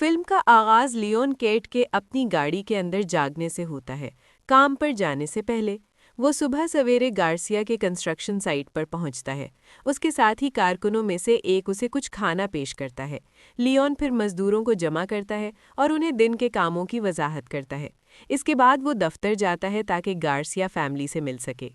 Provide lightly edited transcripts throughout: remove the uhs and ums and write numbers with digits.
Film کا آغاز Leone Kate کے اپنی گاڑی کے اندر جاگنے سے ہوتا ہے، کام پر جانے سے پہلے۔ وہ صبح سویرے گارسیا کے کنسٹرکشن سائٹ پر پہنچتا ہے۔ اس کے ساتھ ہی کارکنوں میں سے ایک اسے کچھ کھانا پیش کرتا ہے۔ لیون پھر مزدوروں کو جمع کرتا ہے اور انہیں دن کے کاموں کی وضاحت کرتا ہے۔ اس کے بعد وہ دفتر جاتا ہے تاکہ گارسیا فیملی سے مل سکے۔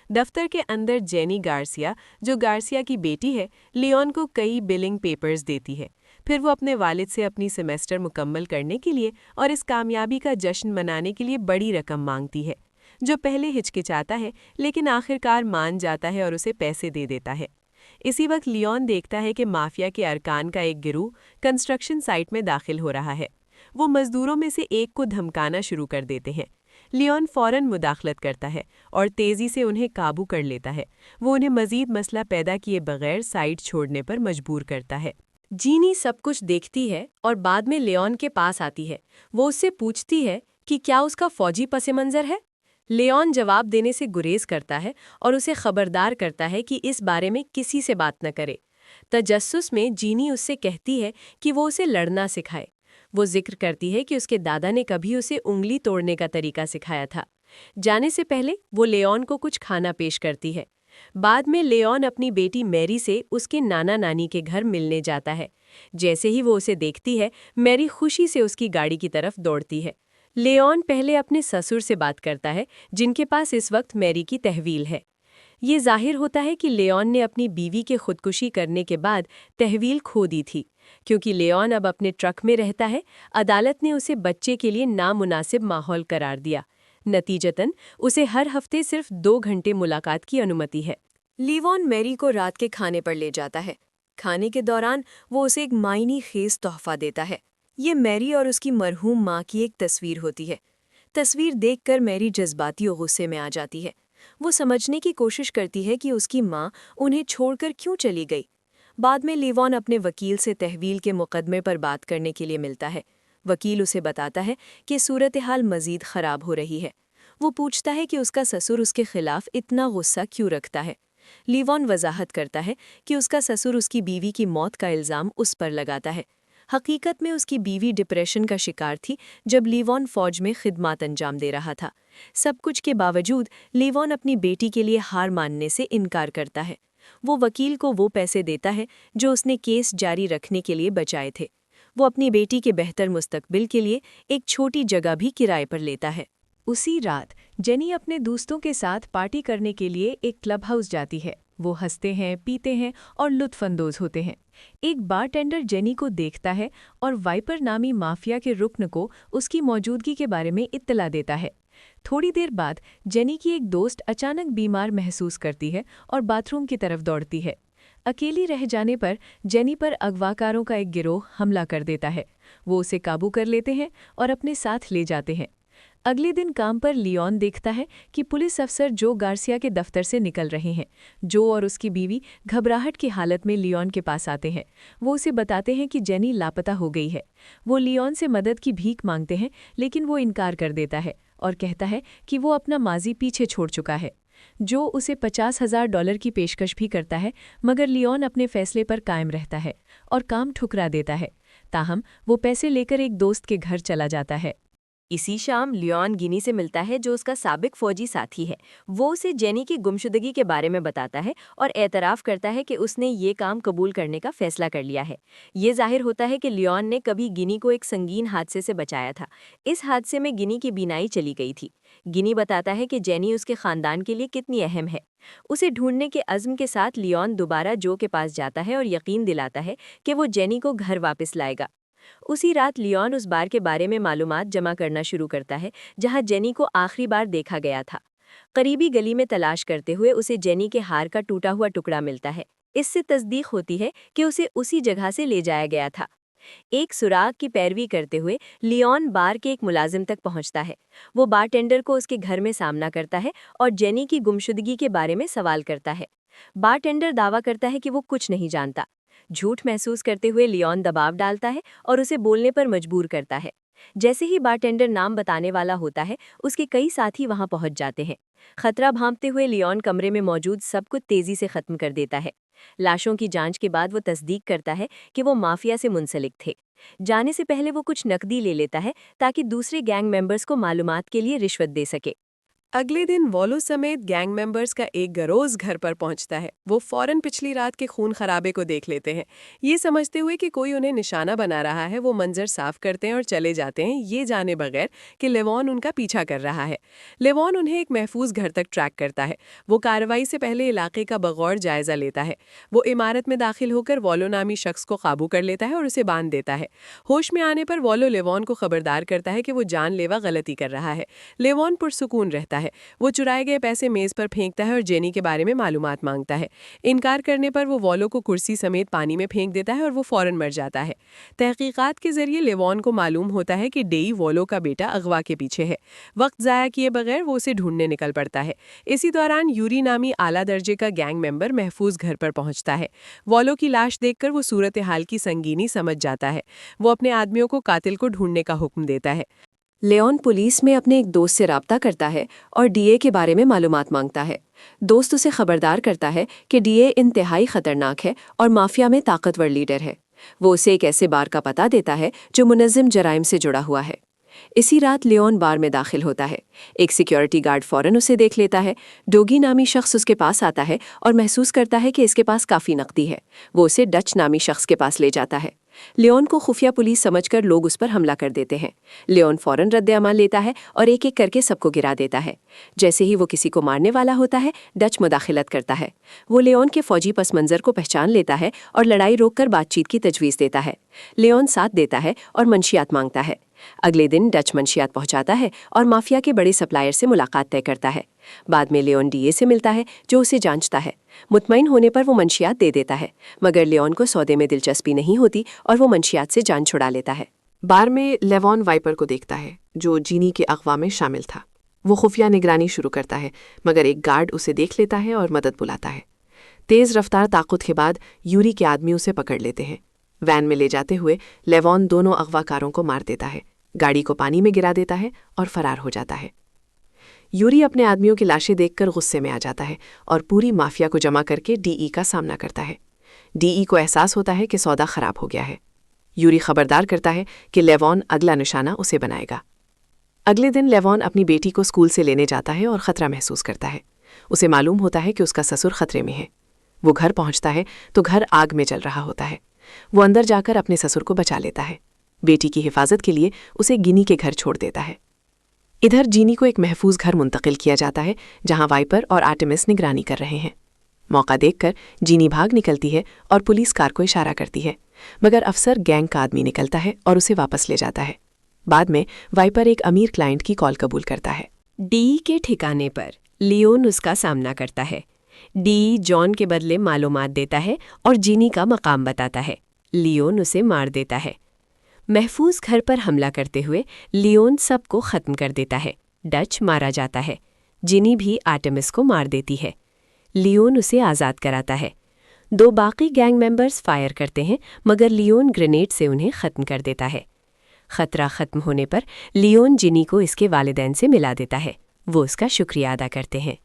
دفتر کے اندر جینی گارسیا، جو گارسیا کی بیٹی ہے، لیون کو کئی بلنگ پیپرز دیتی ہے۔ پھر وہ اپنے والد سے اپنی سیمیسٹر مکمل کرنے کے لیے اور اس کامیابی کا جشن منانے کے لیے بڑی رقم مانگتی ہے، جو پہلے ہچکچاتا ہے لیکن آخرکار مان جاتا ہے اور اسے پیسے دے دیتا ہے۔ اسی وقت لیون دیکھتا ہے کہ مافیا کے ارکان کا ایک گروہ کنسٹرکشن سائٹ میں داخل ہو رہا ہے۔ وہ مزدوروں میں سے ایک کو دھمکانا شروع کر دیتے ہیں۔ لیون فوراً مداخلت کرتا ہے اور تیزی سے انہیں قابو کر لیتا ہے۔ وہ انہیں مزید مسئلہ پیدا کیے بغیر سائٹ چھوڑنے پر مجبور کرتا ہے۔ جینی سب کچھ دیکھتی ہے اور بعد میں لیون کے پاس آتی ہے۔ وہ اس سے پوچھتی ہے کہ کیا اس کا فوجی پس منظر ہے؟ لیون جواب دینے سے گریز کرتا ہے اور اسے خبردار کرتا ہے کہ اس بارے میں کسی سے بات نہ کرے۔ تجسس میں جینی اس سے کہتی ہے کہ وہ اسے لڑنا سکھائے۔ وہ ذکر کرتی ہے کہ اس کے دادا نے کبھی اسے انگلی توڑنے کا طریقہ سکھایا تھا۔ جانے سے پہلے وہ لیون کو کچھ کھانا پیش کرتی ہے۔ بعد میں لیون اپنی بیٹی میری سے اس کے نانا نانی کے گھر ملنے جاتا ہے۔ جیسے ہی وہ اسے دیکھتی ہے، میری خوشی سے اس کی گاڑی کی طرف دوڑتی ہے۔ لیون پہلے اپنے سسر سے بات کرتا ہے، جن کے پاس اس وقت میری کی تحویل ہے۔ یہ ظاہر ہوتا ہے کہ لیون نے اپنی بیوی کے خودکشی کرنے کے بعد تحویل کھو دی تھی۔ کیونکہ لیون اب اپنے ٹرک میں رہتا ہے، عدالت نے اسے بچے کے لیے نامناسب ماحول قرار دیا۔ نتیجتاً اسے ہر ہفتے صرف 2 گھنٹے ملاقات کی انومتی ہے۔ لیون میری کو رات کے کھانے پر لے جاتا ہے۔ کھانے کے دوران وہ اسے ایک معنی خیز تحفہ دیتا ہے۔ یہ میری اور اس کی مرحوم ماں کی ایک تصویر ہوتی ہے۔ تصویر دیکھ کر میری جذباتی و غصے میں آ جاتی ہے۔ وہ سمجھنے کی کوشش کرتی ہے کہ اس کی ماں انہیں چھوڑ کر کیوں چلی گئی۔ بعد میں لیون اپنے وکیل سے تحویل کے مقدمے پر بات کرنے کے لیے ملتا ہے۔ وکیل اسے بتاتا ہے کہ صورتحال مزید خراب ہو رہی ہے۔ وہ پوچھتا ہے کہ اس کا سسر اس کے خلاف اتنا غصہ کیوں رکھتا ہے۔ لیون وضاحت کرتا ہے کہ اس کا سسر اس کی بیوی کی موت کا الزام اس پر لگاتا ہے۔ حقیقت میں اس کی بیوی ڈپریشن کا شکار تھی جب لیون فوج میں خدمات انجام دے رہا تھا۔ سب کچھ کے باوجود لیون اپنی بیٹی کے لیے ہار ماننے سے انکار کرتا ہے۔ وہ وکیل کو وہ پیسے دیتا ہے جو اس نے کیس جاری رکھنے کے لیے بچائے تھے۔ وہ اپنی بیٹی کے بہتر مستقبل کے لیے ایک چھوٹی جگہ بھی کرائے پر لیتا ہے۔ اسی رات جینی اپنے دوستوں کے ساتھ پارٹی کرنے کے لیے ایک کلب ہاؤس جاتی ہے۔ وہ ہنستے ہیں، پیتے ہیں اور لطف اندوز ہوتے ہیں۔ ایک بارٹینڈر جینی کو دیکھتا ہے اور وائپر نامی مافیا کے رکن کو اس کی موجودگی کے بارے میں اطلاع دیتا ہے۔ تھوڑی دیر بعد جینی کی ایک دوست اچانک بیمار محسوس کرتی ہے اور باتھ روم کی طرف دوڑتی ہے۔ اکیلی رہ جانے پر جینی پر اغواکاروں کا ایک گروہ حملہ کر دیتا ہے۔ وہ اسے قابو کر لیتے ہیں اور اپنے ساتھ لے جاتے ہیں۔ اگلے دن کام پر لیون دیکھتا ہے کہ پولیس افسر جو گارسیا کے دفتر سے نکل رہے ہیں۔ جو اور اس کی بیوی گھبراہٹ کی حالت میں لیون کے پاس آتے ہیں۔ وہ اسے بتاتے ہیں کہ جینی لاپتہ ہو گئی ہے۔ وہ لیون سے مدد کی بھیک مانگتے ہیں لیکن وہ انکار کر دیتا ہے اور کہتا ہے کہ وہ اپنا ماضی پیچھے چھوڑ چکا ہے۔ جو اسے $50,000 کی پیشکش بھی کرتا ہے، مگر لیون اپنے فیصلے پر قائم رہتا ہے اور کام ٹھکرا دیتا ہے۔ تاہم وہ پیسے لے کر ایک دوست کے گھر چلا جاتا ہے۔ اسی شام لیون گینی سے ملتا ہے جو اس کا سابق فوجی ساتھی ہے۔ وہ اسے جینی کی گمشدگی کے بارے میں بتاتا ہے اور اعتراف کرتا ہے کہ اس نے یہ کام قبول کرنے کا فیصلہ کر لیا ہے۔ یہ ظاہر ہوتا ہے کہ لیون نے کبھی گینی کو ایک سنگین حادثے سے بچایا تھا۔ اس حادثے میں گینی کی بینائی چلی گئی تھی۔ گینی بتاتا ہے کہ جینی اس کے خاندان کے لیے کتنی اہم ہے۔ اسے ڈھونڈنے کے عزم کے ساتھ لیون دوبارہ جو کے پاس جاتا ہے اور یقین دلاتا ہے کہ وہ جینی کو گھر واپس لائے گا۔ اسی رات لیون اس بار کے بارے میں معلومات جمع کرنا شروع کرتا ہے جہاں جینی کو آخری بار دیکھا گیا تھا۔ قریبی گلی میں تلاش کرتے ہوئے اسے جینی کے ہار کا ٹوٹا ہوا ٹکڑا ملتا ہے۔ اس سے تصدیق ہوتی ہے کہ اسے اسی جگہ سے لے جایا گیا تھا۔ ایک سراغ کی پیروی کرتے ہوئے لیون بار کے ایک ملازم تک پہنچتا ہے۔ وہ بارٹینڈر کو اس کے گھر میں سامنا کرتا ہے اور جینی کی گمشدگی کے بارے میں سوال کرتا ہے۔ بارٹینڈر دعویٰ کرتا ہے کہ وہ کچھ نہیں جانتا۔ جھوٹ محسوس کرتے ہوئے لیون دباؤ ڈالتا ہے اور اسے بولنے پر مجبور کرتا ہے۔ جیسے ہی بارٹینڈر نام بتانے والا ہوتا ہے، اس کے کئی ساتھی وہاں پہنچ جاتے ہیں۔ خطرہ بھانپتے ہوئے لیون کمرے میں موجود سب کچھ تیزی سے ختم کر دیتا ہے۔ لاشوں کی جانچ کے بعد وہ تصدیق کرتا ہے کہ وہ مافیا سے منسلک تھے۔ جانے سے پہلے وہ کچھ نقدی لے لیتا ہے تاکہ دوسرے گینگ ممبرز کو معلومات کے لیے رشوت دے سکے۔ اگلے دن والو سمیت گینگ ممبرز کا ایک گروہ گھر پر پہنچتا ہے۔ وہ فوراً پچھلی رات کے خون خرابے کو دیکھ لیتے ہیں۔ یہ سمجھتے ہوئے کہ کوئی انہیں نشانہ بنا رہا ہے، وہ منظر صاف کرتے ہیں اور چلے جاتے ہیں، یہ جانے بغیر کہ لیوان ان کا پیچھا کر رہا ہے۔ لیوان انہیں ایک محفوظ گھر تک ٹریک کرتا ہے۔ وہ کارروائی سے پہلے علاقے کا بغور جائزہ لیتا ہے۔ وہ عمارت میں داخل ہو کر والو نامی شخص کو قابو کر لیتا ہے اور اسے باندھ دیتا ہے۔ ہوش میں آنے پر والو لیوان کو خبردار کرتا ہے کہ وہ جان لیوا غلطی کر رہا ہے۔ لیوان پرسکون رہتا ہے۔ وہ چرائے گئے پیسے میز پر پھینکتا ہے اور جینی کے بارے میں معلومات مانگتا ہے۔ انکار کرنے پر وہ والو کو کرسی سمیت پانی میں پھینک دیتا ہے اور وہ فوراً مر جاتا ہے۔ تحقیقات کے ذریعے لیوان کو معلوم ہوتا ہے کہ ڈیئی والو کا بیٹا اغوا کے پیچھے ہے۔ وقت ضائع کیے بغیر وہ اسے ڈھونڈنے نکل پڑتا ہے۔ اسی دوران یوری نامی اعلیٰ درجے کا گینگ ممبر محفوظ گھر پر پہنچتا ہے۔ والو کی لاش دیکھ کر وہ صورتحال کی سنگینی سمجھ جاتا ہے۔ وہ اپنے آدمیوں کو قاتل کو ڈھونڈنے کا حکم دیتا ہے۔ لیون پولیس میں اپنے ایک دوست سے رابطہ کرتا ہے اور ڈی اے کے بارے میں معلومات مانگتا ہے۔ دوست اسے خبردار کرتا ہے کہ ڈی اے انتہائی خطرناک ہے اور مافیا میں طاقتور لیڈر ہے۔ وہ اسے ایک ایسے بار کا پتہ دیتا ہے جو منظم جرائم سے جڑا ہوا ہے۔ اسی رات لیون بار میں داخل ہوتا ہے۔ ایک سیکیورٹی گارڈ فوراً اسے دیکھ لیتا ہے۔ ڈوگی نامی شخص اس کے پاس آتا ہے اور محسوس کرتا ہے کہ اس کے پاس کافی نقدی ہے۔ وہ اسے ڈچ نامی شخص کے پاس لے جاتا ہے۔ لیون کو خفیہ پولیس سمجھ کر لوگ اس پر حملہ کر دیتے ہیں۔ لیون فوراً رد عمل لیتا ہے اور ایک ایک کر کے سب کو گرا دیتا ہے۔ جیسے ہی وہ کسی کو مارنے والا ہوتا ہے، ڈچ مداخلت کرتا ہے۔ وہ لیون کے فوجی پس منظر کو پہچان لیتا ہے اور لڑائی روک کر بات چیت کی تجویز دیتا ہے۔ لیون ساتھ دیتا ہے اور منشیات مانگتا ہے۔ اگلے دن ڈچ منشیات پہنچاتا ہے اور مافیا کے بڑے سپلائر سے ملاقات طے کرتا ہے۔ بعد میں لیون ڈی اے سے ملتا ہے جو اسے جانچتا ہے۔ مطمئن ہونے پر وہ منشیات دے دیتا ہے، مگر لیون کو سودے میں دلچسپی نہیں ہوتی اور وہ منشیات سے جان چھڑا لیتا ہے۔ بار میں لیون وائپر کو دیکھتا ہے جو جینی کے اغوا میں شامل تھا۔ وہ خفیہ نگرانی شروع کرتا ہے، مگر ایک گارڈ اسے دیکھ لیتا ہے اور مدد بلاتا ہے۔ تیز رفتار طاقت کے بعد یوری کے آدمی اسے پکڑ لیتے ہیں۔ وین میں لے جاتے ہوئے لیون دونوں اغوا کاروں کو مار دیتا ہے، گاڑی کو پانی میں گرا دیتا ہے اور فرار ہو جاتا ہے۔ یوری اپنے آدمیوں کی لاشیں دیکھ کر غصے میں آ جاتا ہے اور پوری مافیا کو جمع کر کے ڈی ای کا سامنا کرتا ہے۔ ڈی ای کو احساس ہوتا ہے کہ سودا خراب ہو گیا ہے۔ یوری خبردار کرتا ہے کہ لیون اگلا نشانہ اسے بنائے گا۔ اگلے دن لیون اپنی بیٹی کو اسکول سے لینے جاتا ہے اور خطرہ محسوس کرتا ہے۔ اسے معلوم ہوتا ہے کہ اس کا سسر خطرے میں ہے۔ وہ گھر پہنچتا ہے تو گھر آگ میں جل رہا ہوتا ہے۔ وہ اندر جا کر اپنے سسر کو بچا لیتا ہے۔ بیٹی کی حفاظت کے لیے اسے گینی کے گھر چھوڑ دیتا ہے۔ ادھر جینی کو ایک محفوظ گھر منتقل کیا جاتا ہے جہاں وائپر اور آرٹیمس نگرانی کر رہے ہیں۔ موقع دیکھ کر جینی بھاگ نکلتی ہے اور پولیس کار کو اشارہ کرتی ہے، مگر افسر گینگ کا آدمی نکلتا ہے اور اسے واپس لے جاتا ہے۔ بعد میں وائپر ایک امیر کلائنٹ کی کال قبول کرتا ہے۔ ڈی کے ٹھکانے پر لیون اس کا سامنا کرتا ہے۔ ڈی جان کے بدلے معلومات دیتا ہے اور جینی کا مقام بتاتا ہے۔ لیون اسے مار دیتا ہے۔ محفوظ گھر پر حملہ کرتے ہوئے لیون سب کو ختم کر دیتا ہے۔ ڈچ مارا جاتا ہے۔ جینی بھی آرٹیمس کو مار دیتی ہے۔ لیون اسے آزاد کراتا ہے۔ دو باقی گینگ ممبرز فائر کرتے ہیں، مگر لیون گرینیڈ سے انہیں ختم کر دیتا ہے۔ خطرہ ختم ہونے پر لیون جینی کو اس کے والدین سے ملا دیتا ہے۔ وہ اس کا شکریہ ادا کرتے ہیں۔